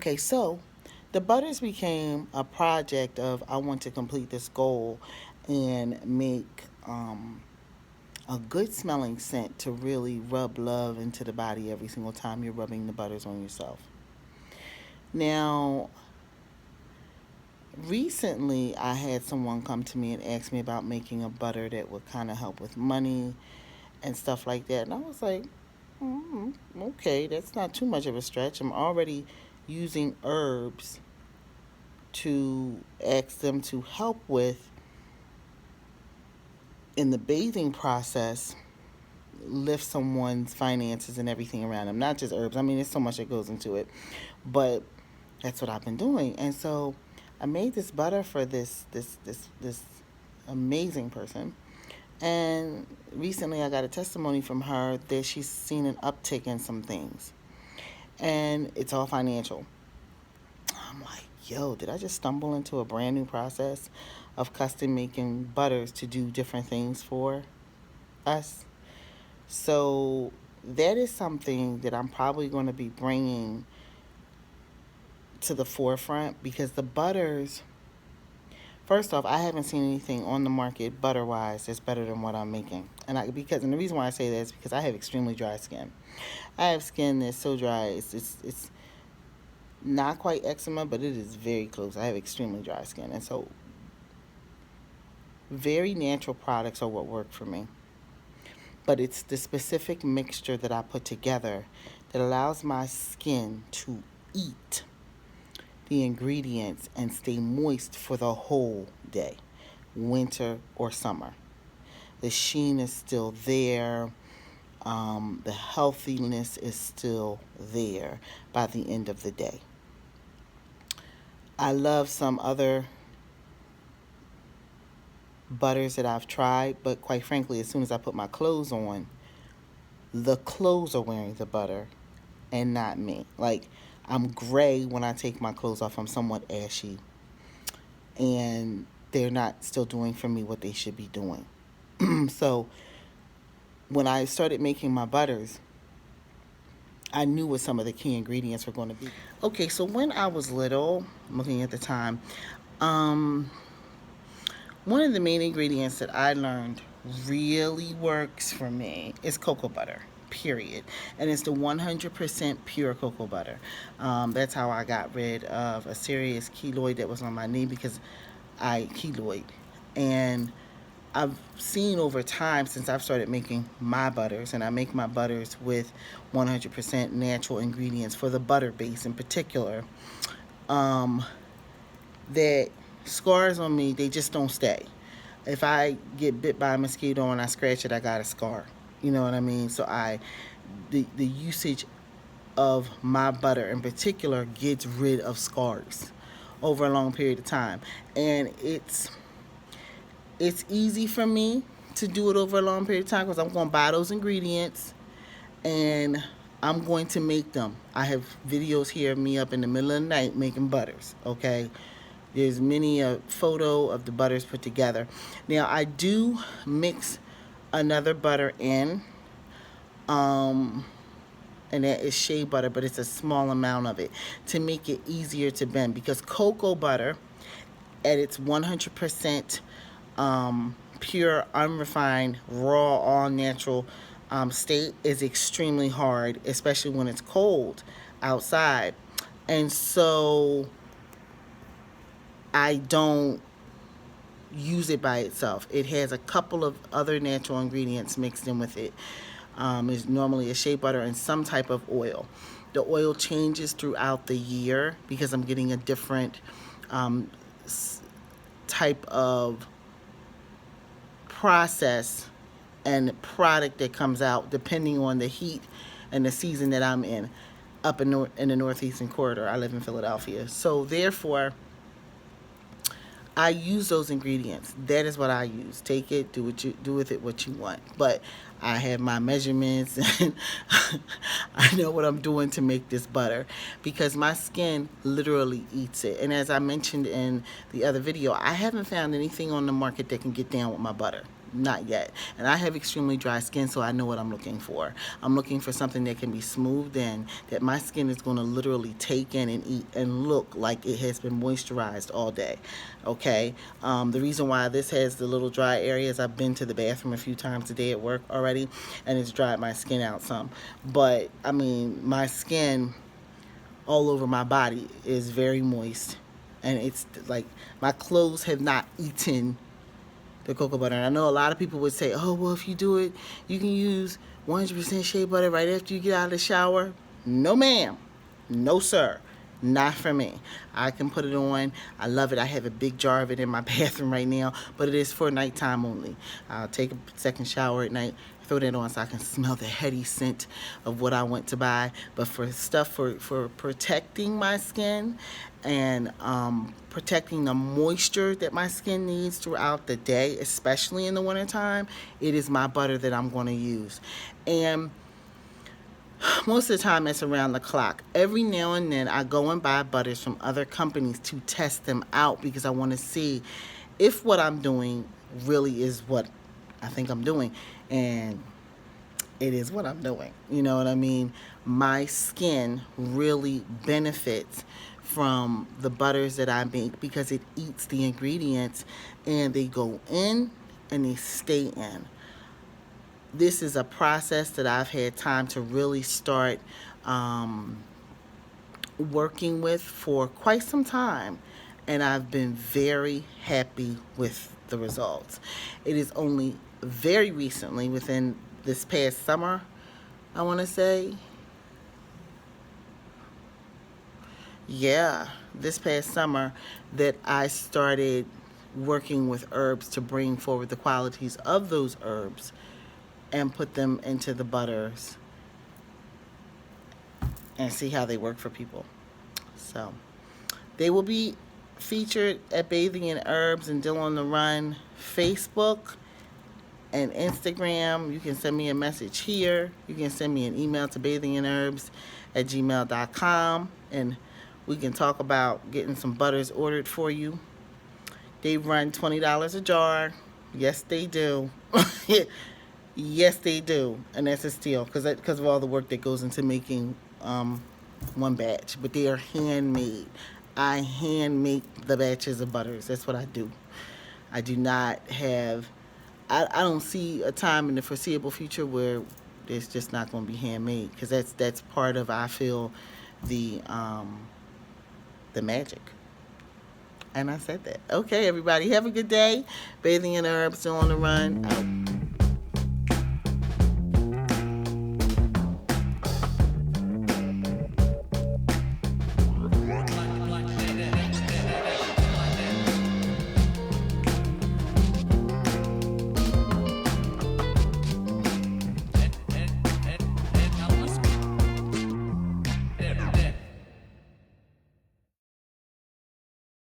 Okay, so the butters became a project of I want to complete this goal and make a good smelling scent to really rub love into the body every single time you're rubbing the butters on yourself. Now, recently I had someone come to me and ask me about making a butter that would kind of help with money and stuff like that. And I was like, okay, that's not too much of a stretch. I'm already using herbs to ask them to help with in the bathing process, lift someone's finances and everything around them, not just herbs. I mean, there's so much that goes into it, but that's what I've been doing. And so I made this butter for this amazing person. And recently I got a testimony from her that she's seen an uptick in some things. And it's all financial. I'm like, yo, did I just stumble into a brand new process of custom making butters to do different things for us? So that is something that I'm probably going to be bringing to the forefront because the butters, first off, I haven't seen anything on the market butter wise that's better than what I'm making. And the reason why I say that is because I have extremely dry skin. I have skin that's so dry, it's not quite eczema, but it is very close. I have extremely dry skin. And so very natural products are what work for me. But it's the specific mixture that I put together that allows my skin to eat the ingredients and stay moist for the whole day, winter or summer. The sheen is still there. The healthiness is still there by the end of the day. I love some other butters that I've tried, but quite frankly, as soon as I put my clothes on, the clothes are wearing the butter and not me. Like, I'm gray when I take my clothes off. I'm somewhat ashy. And they're not still doing for me what they should be doing. So when I started making my butters, I knew what some of the key ingredients were going to be. Okay, so when I was little, I'm looking at the time, um, one of the main ingredients that I learned really works for me is cocoa butter, period. And it's the 100% pure cocoa butter. That's how I got rid of a serious keloid that was on my knee because I keloid. And I've seen over time since I've started making my butters, and I make my butters with 100% natural ingredients for the butter base in particular, um, that scars on me, they just don't stay. If I get bit by a mosquito and I scratch it, I got a scar. You know what I mean? So the usage of my butter in particular gets rid of scars over a long period of time. And it's easy for me to do it over a long period of time because I'm going to buy those ingredients and I'm going to make them. I have videos here of me up in the middle of the night making butters, okay? There's many a photo of the butters put together. Now, I do mix another butter in, and that is shea butter, but it's a small amount of it to make it easier to bend because cocoa butter at its 100% pure, unrefined, raw, all natural state is extremely hard, especially when it's cold outside. And so I don't use it by itself. It has a couple of other natural ingredients mixed in with it. It's normally a shea butter and some type of oil. The oil changes throughout the year because I'm getting a different type of process and product that comes out depending on the heat and the season that I'm in up in the northeastern corridor. I live in Philadelphia. So therefore, I use those ingredients. That is what I use. Take it, do with it what you want. But I have my measurements and I know what I'm doing to make this butter because my skin literally eats it. And as I mentioned in the other video, I haven't found anything on the market that can get down with my butter. not yet. And I have extremely dry skin, so I know what I'm looking for. I'm looking for something that can be smoothed in, that my skin is going to literally take in and eat and look like it has been moisturized all day. Okay? The reason why this has the little dry areas, I've been to the bathroom a few times a day at work already, and it's dried my skin out some. But, I mean, my skin all over my body is very moist. And it's like my clothes have not eaten the cocoa butter. And I know a lot of people would say, oh, well, if you do it, you can use 100% shea butter right after you get out of the shower. No, ma'am. No, sir. Not for me. I can put it on. I love it. I have a big jar of it in my bathroom right now, but it is for nighttime only. I'll take a second shower at night, throw that on so I can smell the heady scent of what I went to buy. But for stuff for protecting my skin and protecting the moisture that my skin needs throughout the day, especially in the wintertime, it is my butter that I'm going to use. And most of the time it's around the clock. Every now and then I go and buy butters from other companies to test them out because I want to see if what I'm doing really is what I think I'm doing. And it is what I'm doing. You know what I mean? My skin really benefits from the butters that I make because it eats the ingredients and they go in and they stay in. This is a process that I've had time to really start working with for quite some time, and I've been very happy with the results. It is only very recently, within this past summer, I want to say, this past summer, that I started working with herbs to bring forward the qualities of those herbs and put them into the butters and see how they work for people. So they will be featured at Bathing in Herbs and Dill on the Run Facebook and Instagram. You can send me a message here. You can send me an email to bathinginherbs@gmail.com, and we can talk about getting some butters ordered for you. They run $20 a jar. Yes, they do. Yes, they do, and that's a steal because of all the work that goes into making one batch. But they are handmade. I hand make the batches of butters. That's what I do. I do not have. I don't see a time in the foreseeable future where it's just not going to be handmade because that's part of, I feel, the magic. And I said that. Okay, everybody, have a good day. Bathing in Herbs, Still on the Run. Out.